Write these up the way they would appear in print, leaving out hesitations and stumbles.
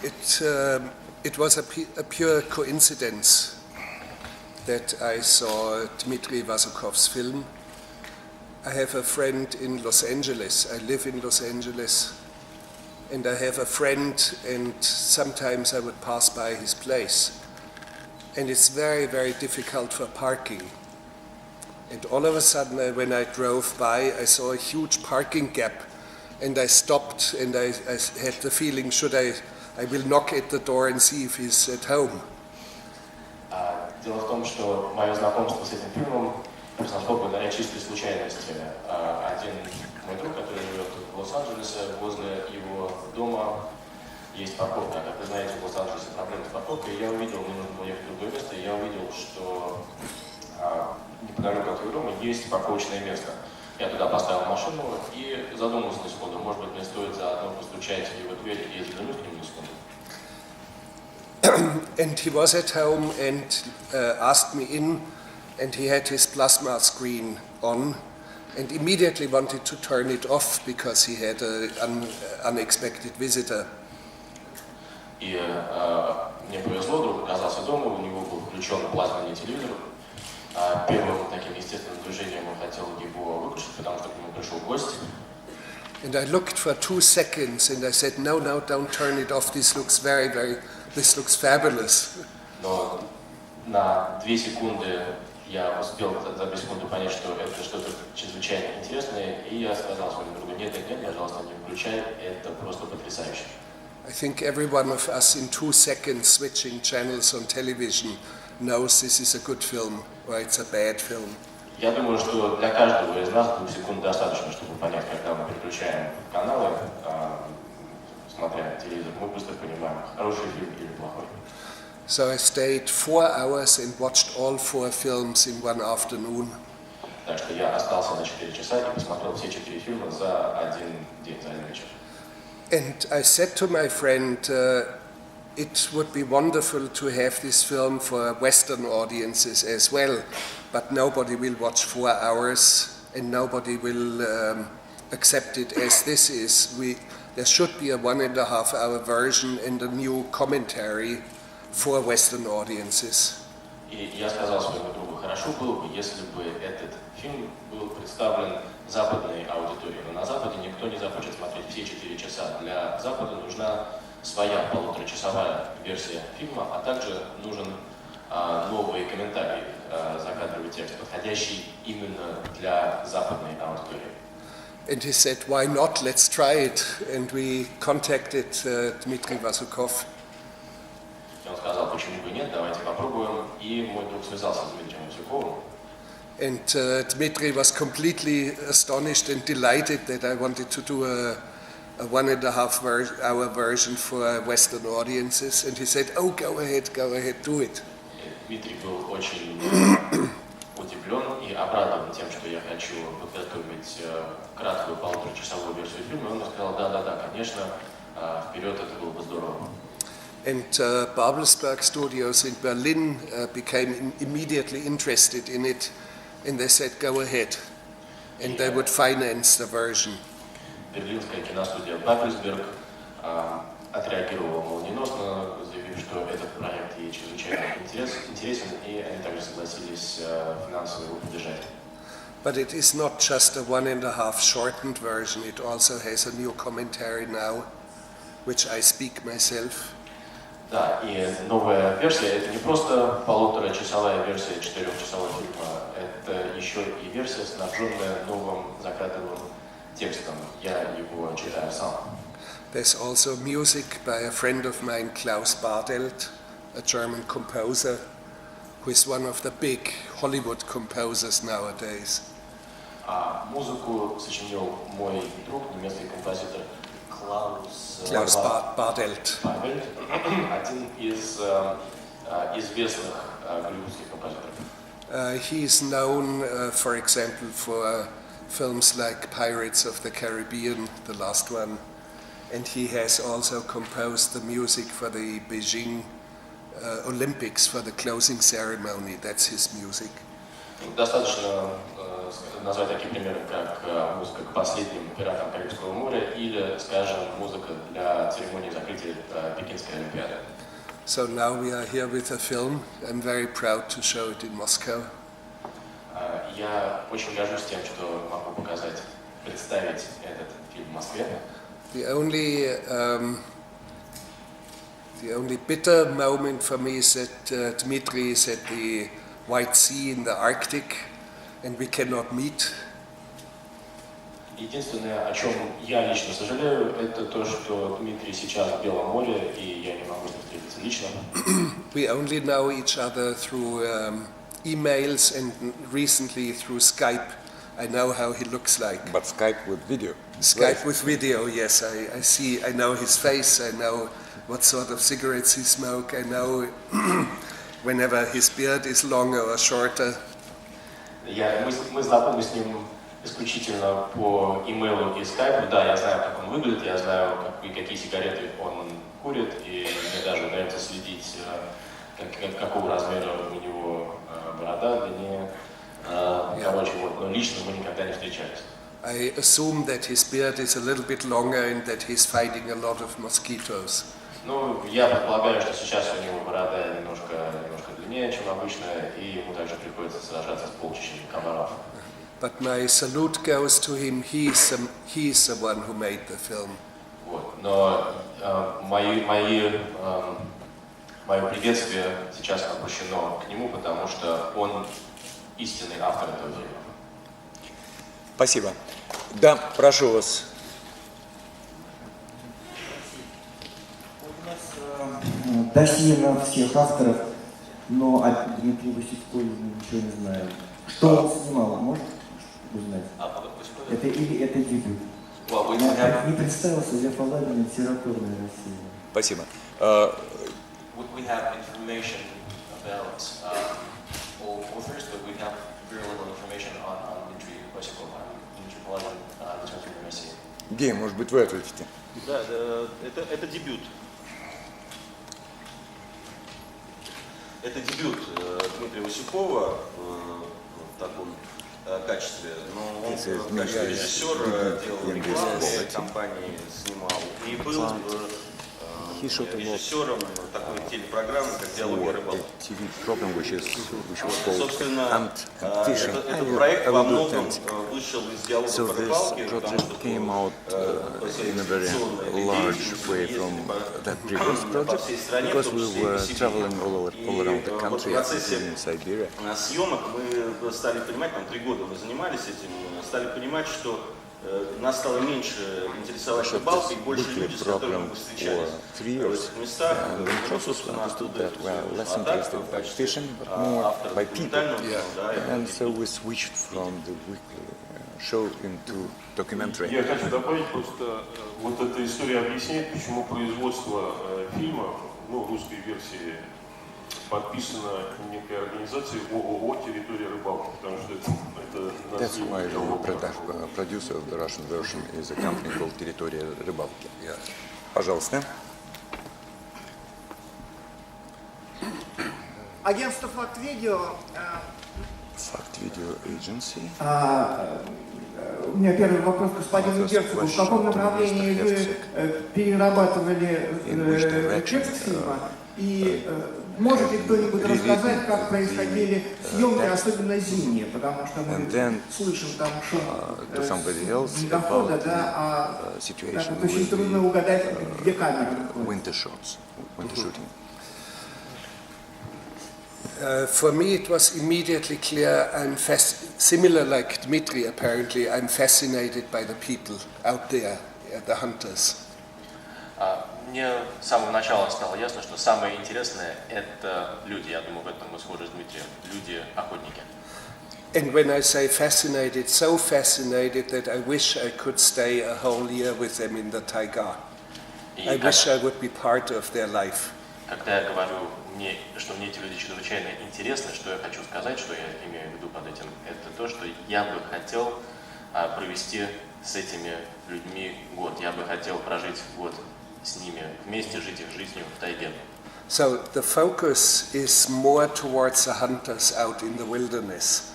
It was a pure coincidence that I saw Dmitri Vazukov's film. I have a friend in Los Angeles. I live in Los Angeles. And I have a friend, and sometimes I would pass by his place. And it's very, very difficult for parking. And all of a sudden, when I drove by, I saw a huge parking gap. And I stopped, and I had the feeling, I will knock at the door and see if he's at home. Дело в том, что мое знакомство с этим фильмом произошло благодаря чистой случайности. Один мой друг, который живет в Лос-Анджелесе, возле его дома есть парковка. Как вы знаете, в Лос-Анджелесе проблемы с парковкой. Я увидел, мне нужно было ехать в другое место, и я увидел, что неподалеку от его дома есть парковочное место. Я туда поставил машину и задумался на секунду, может быть, мне стоит заодно постучать в его дверь и заглянуть к нему на секунду. And he was at home and asked me in, and he had his plasma screen on, and immediately wanted to turn it off because he had an unexpected visitor. И мне повезло, друг оказался дома, у него был включен плазменный телевизор. Первым таким естественным движением он хотел его выключить, потому что к нему пришел гость. And I looked for 2 seconds and I said, no, don't turn it off, this looks fabulous. Но на 2 секунды я успел за 2 секунды понять, что это что-то чрезвычайно интересное, и я сказал своему другу, нет, пожалуйста, не включай, это просто потрясающе. I think every one of us in 2 seconds switching channels on television knows this is a good film or it's a bad film. Я думаю, что для каждого из нас 2 секунд достаточно, чтобы понять, когда мы переключаем каналы, смотря телевизор, мы быстро понимаем, хороший фильм или плохой. So I stayed 4 hours and watched all 4 films in one afternoon. Так что я остался на 4 часа и посмотрел все 4 фильма за один день, за один вечер. And I said to my friend, it would be wonderful to have this film for Western audiences as well, but nobody will watch 4 hours and nobody will accept it as this is. There should be a 1.5 hour version and a new commentary for Western audiences. И я сказал своему другу, хорошо было бы, если бы этот фильм был представлен западной аудитории. Но на Западе никто не захочет смотреть все 4 часа. Для Запада нужна своя 1,5-часовая версия фильма, а также нужен новый комментарий, закадровый текст, подходящий именно для западной аудитории. And he said, why not? Let's try it. And we contacted Dmitri Vazukov. И он сказал, почему бы нет, давайте попробуем. И мой друг связался с Дмитрием Вазуковым. And Dmitri was completely astonished and delighted that I wanted to do a 1.5 hour version for Western audiences. And he said, oh, go ahead, do it. Дмитрий был очень удивлен и обрадован тем, что я хочу подготовить краткую 1,5-часовую версию фильма. И он сказал, да, конечно, вперед, это было бы здорово. And Babelsberg Studios in Berlin became immediately interested in it, and they said, go ahead. And they would finance the version. Берлинская киностудия Babelsberg отреагировала молниеносно, заявив, что этот проект ей чрезвычайно интересен, и они также согласились финансово его поддержать. But it is not just a 1.5 shortened version, it also has a new commentary now, which I speak myself. Да, и новая версия, это не просто 1,5-часовая версия 4-часового фильма, это еще и версия, снабженная новым закадровым текстом. Я его читаю сам. There's also music by a friend of mine, Klaus Bardelt, a German composer, who is one of the big Hollywood composers nowadays. Музыку сочинил мой друг, немецкий композитор Klaus Bardelt. Один из известных голливудских композиторов. He is known, for example, for films like Pirates of the Caribbean, the last one, and he has also composed the music for the Beijing Olympics, for the closing ceremony. That's his music. Достаточно назвать такие примеры, как музыка к последним пиратам Карибского моря или, скажем, музыка для церемонии закрытия Пекинской Олимпиады. So now we are here with a film. I'm very proud to show it in Moscow. Я очень горжусь тем, что могу показать, представить этот фильм в Москве. The only bitter moment for me is that Dmitry is at the White Sea in the Arctic, and we cannot meet. Единственное, о чем я лично сожалею, это то, что Дмитрий сейчас в Белом море, и я не могу с ним встретиться лично. We only know each other through emails and recently through Skype. I know how he looks like. But Skype with video. Skype with video, yes. I know his face. I know what sort of cigarettes he smokes. I know whenever his beard is longer or shorter. Мы знакомы с ним исключительно по имейлу и скайпу. Да, я знаю, как он выглядит, я знаю, какие сигареты он курит, и мне даже удается следить, какого размера у него борода, длиннее. Короче, вот, но лично мы никогда не встречались. I assume that his beard is a little bit longer and that he's fighting a lot of mosquitoes. Ну, я предполагаю, что сейчас у него борода немножко длиннее, чем обычно, и ему также приходится сражаться с полчищами комаров. But my salute goes to him. He's the one who made the film. Вот. Но мое приветствие сейчас обращено к нему, потому что он истинный автор этого фильма. Спасибо. Да, прошу вас. У нас досье на всех авторов, но о Дмитрии Василькове ничего не знаем. Что он снимал, можно узнать? Это дебют. Я не представился, я половина литературной России. Спасибо. We have information about all authors, but we have very little information on Dmitry Vasikov, Dmitry Polazin, литературной России. Гей, может быть, вы ответите? Да, это дебют. Это дебют Дмитрия Васюкова в таком качестве. Но он в качестве режиссера делал рекламу, компании снимал. И был режиссером такой телепрограммы, как «Диалоги о рыбалке». Собственно, этот проект во многом вышел из «Диалогов о рыбалке», потому что по всей стране, в том числе и в Сибири. И в процессе съемок мы стали понимать, там 3 года мы занимались этим, стали понимать, что нас стало меньше интересовать рыбалкой, и больше люди, с которыми мы встречались в этих местах, собственно, оттуда в качестве автора документального кино. Я хочу добавить просто, вот эта история объясняет, почему производство фильма, русской версии, подписано некой организацией ООО «Территория рыбалки», потому что это That's why the producer of the Russian version is a company called Территория рыбалки. Пожалуйста. Агентство «Факт-видео». Факт-видео Agency. У меня первый вопрос к господину Херцогу. В каком направлении вы перерабатывали текст фильма? И может ли кто-нибудь рассказать, как происходили съемки, особенно зимние? Потому что мы слышим там шум снегохода, да, а очень трудно угадать, где камера находится. For me, it was immediately clear. Similar like Dmitry, apparently, I'm fascinated by the people out there, the hunters. Мне с самого начала стало ясно, что самое интересное – это люди. Я думаю, в этом мы схожи с Дмитрием. Люди-охотники. And when I say fascinated, so fascinated that I wish I could stay a whole year with them in the taiga. I wish I would be part of their life. Когда я говорю, что мне эти люди чрезвычайно интересны, что я хочу сказать, что я имею в виду под этим, это то, что я бы хотел провести с этими людьми год. Я бы хотел прожить год с ними, вместе жить их жизнью в тайге. So the focus is more towards the hunters out in the wilderness.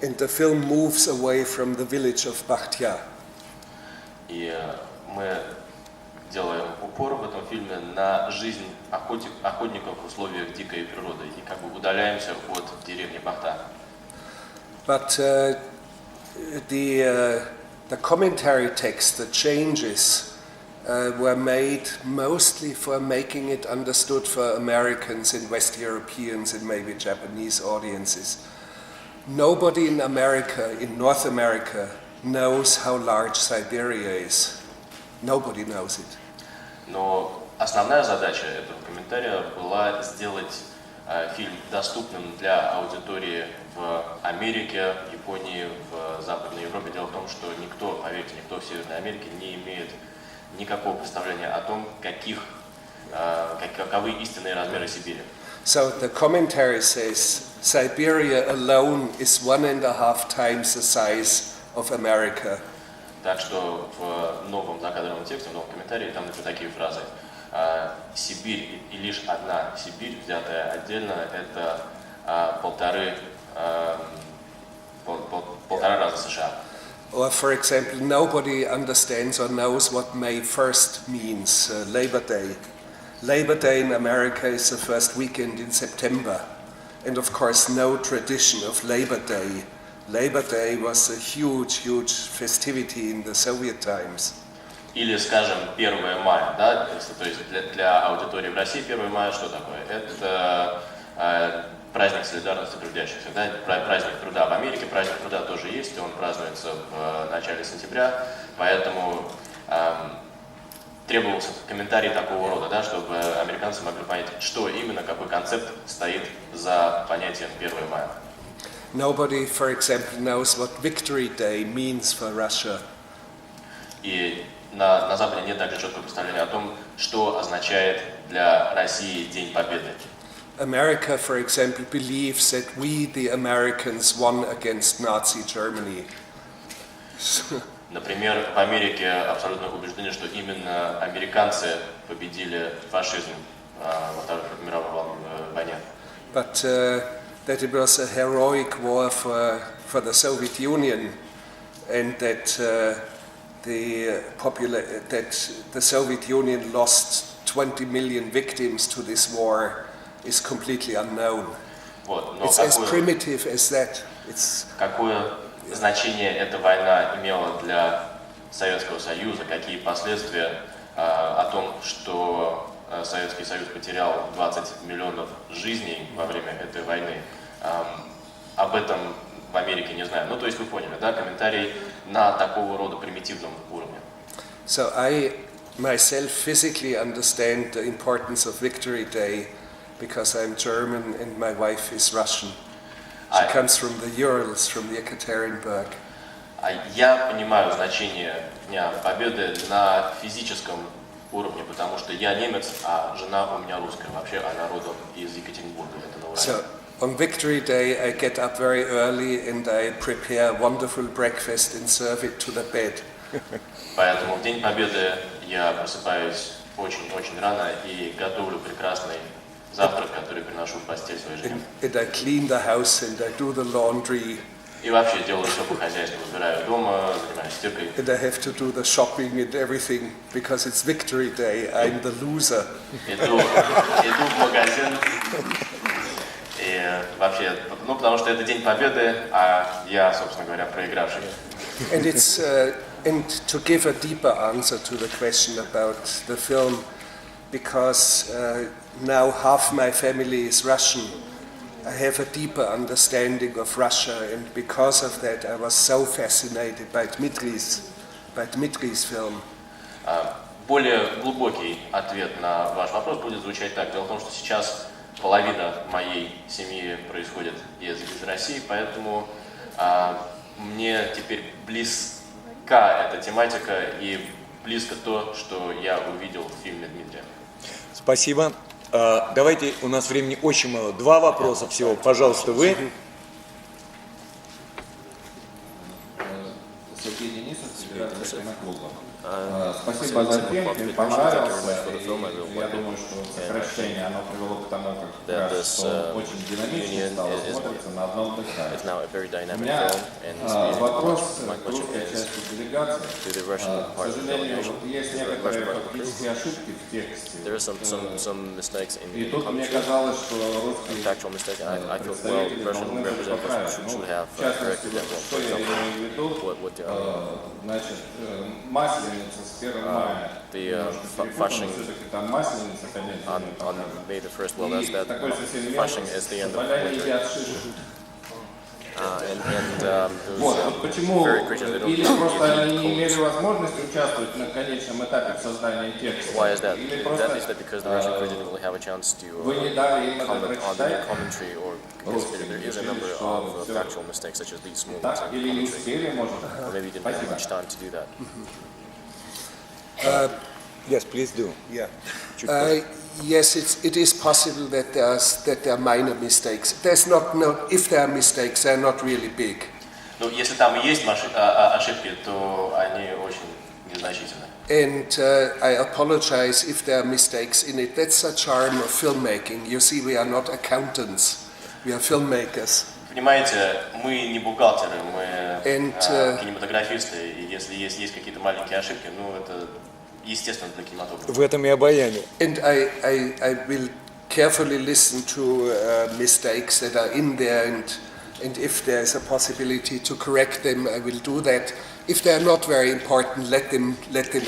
And the film moves away from the village of Bakhtia. И мы делаем упор в этом фильме на жизнь охотников в условиях дикой природы и как бы удаляемся от деревни Бахта. But the commentary text, the changes, were made mostly for making it understood for Americans and West Europeans and maybe Japanese audiences. Nobody in America, in North America, knows how large Siberia is. Nobody knows it. Но основная задача этого комментария была сделать фильм доступным для аудитории в Америке, Японии, в Западной Европе. Дело в том, что никто, поверьте, никто в Северной Америке не имеет никакого представления о том, каковы истинные размеры Сибири. So the commentary says Siberia alone is 1.5 times the size of America. Так что в новом закадровом тексте, в новом комментарии, там например такие фразы. Сибирь и лишь одна Сибирь, взятая отдельно, это полтора раза США. Or, for example, nobody understands or knows what May 1st means, Labor Day. Labor Day in America is the first weekend in September. And of course, no tradition of Labor Day. Labor Day was a huge, huge festivity in the Soviet times. Или, скажем, 1 мая, да, то есть для аудитории в России 1 мая что такое? Это праздник солидарности трудящихся, да, праздник труда. В Америке праздник труда тоже есть, он празднуется в начале сентября, поэтому требовался комментарий такого рода, да, чтобы американцы могли понять, что именно, какой концепт стоит за понятием 1 мая. Nobody, for example, knows what Victory Day means for Russia. И на Западе нет также четкого представления о том, что означает для России День Победы. America, for example, believes that we, the Americans, won against Nazi Germany. Например, в Америке абсолютно убеждены, что именно американцы победили фашизм во Второй мировой войне. But that it was a heroic war for the Soviet Union, and that the Soviet Union lost 20 million victims to this war is completely unknown. It's as primitive as that. Какое значение эта война имела для Советского Союза, какие последствия о том, что Советский Союз потерял 20 миллионов жизней во время этой войны, об этом в Америке не знаю. Ну, то есть вы поняли, да, комментарий на такого рода примитивном уровне. So I myself physically understand the importance of Victory Day because I'm German and my wife is Russian. She comes from the Urals, from the Ekaterinburg. Я понимаю значение Дня Победы на физическом уровне, потому что я немец, а жена у меня русская. Вообще она родом из Екатеринбурга. Это на Урале. So on Victory Day I get up very early and I prepare wonderful breakfast and serve it to the bed. Поэтому в День Победы я просыпаюсь очень-очень рано и готовлю прекрасный завтрак, который приношу в постель своей жене. And I clean the house and I do the laundry. И вообще делаю все по хозяйству, убираю дома, занимаюсь стиркой. And I have to do the shopping and everything because it's Victory Day. I'm the loser. Иду в магазин и вообще, ну потому что это День Победы, а я, собственно говоря, проигравший. And it's and to give a deeper answer to the question about the film, because now half my family is Russian, I have a deeper understanding of Russia, and because of that I was so fascinated by Dmitri's film. Более глубокий ответ на ваш вопрос будет звучать так. Дело в том, что сейчас половина моей семьи происходит из России, поэтому мне теперь близка эта тематика и близко то, что я увидел в фильме Дмитрия. Спасибо. Давайте, у нас времени очень мало. 2 вопроса всего. Пожалуйста, вы. Сергей Денисов, Федерация киноклубов. Спасибо за фильм понравился, и я думаю, что сокращение, оно привело к тому, что очень динамично стало смотрится на одном дыхании. У меня вопрос к русской части делегации. К сожалению, есть некоторые фактические ошибки в тексте. И тут мне казалось, что русские представители должны были поправить. Ну, в частности, что я имею в виду, значит, масленица с 1 мая, все-таки там масленица, конечно, и такой совсем мелкий, поля не едят шишек. Вот почему, или просто они не имели возможности участвовать на конечном этапе в создании текста, или просто вы не дали им это прочитать, русским, так, или не успели, может, спасибо. Yes, please do. Yeah. Yes, it is possible that there are minor mistakes. If there are mistakes, they are not really big. Ну, если там и есть ошибки, то они очень незначительны. And I apologize if there are mistakes in it. That's the charm of filmmaking. You see, we are not accountants, we are filmmakers. Понимаете, мы не бухгалтеры, мы кинематографисты, и если есть какие-то маленькие ошибки, ну это естественно для кинематографа. В этом и обаяние. And I will carefully listen to mistakes that are in there, and if there is a possibility to correct them, I will do that. If they are not very important, let them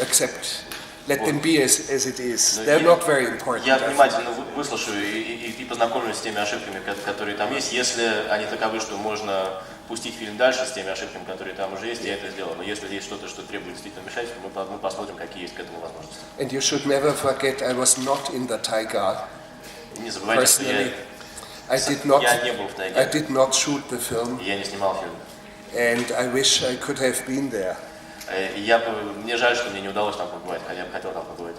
accept. Let them be as it is. They're not very important. Я внимательно выслушаю и познакомлюсь с теми ошибками, которые там есть. Если они таковы, что можно пустить фильм дальше с теми ошибками, которые там уже есть, я это сделаю. Но если есть что-то, что требует действительно вмешательства, мы посмотрим, какие есть к этому возможности. And you should never forget, I was not in the Taiga. Не забывайте, что я не был в тайге. I did not shoot the film. Я не снимал фильм. And I wish I could have been there. Мне жаль, что мне не удалось там побывать, хотя я бы хотел там побывать.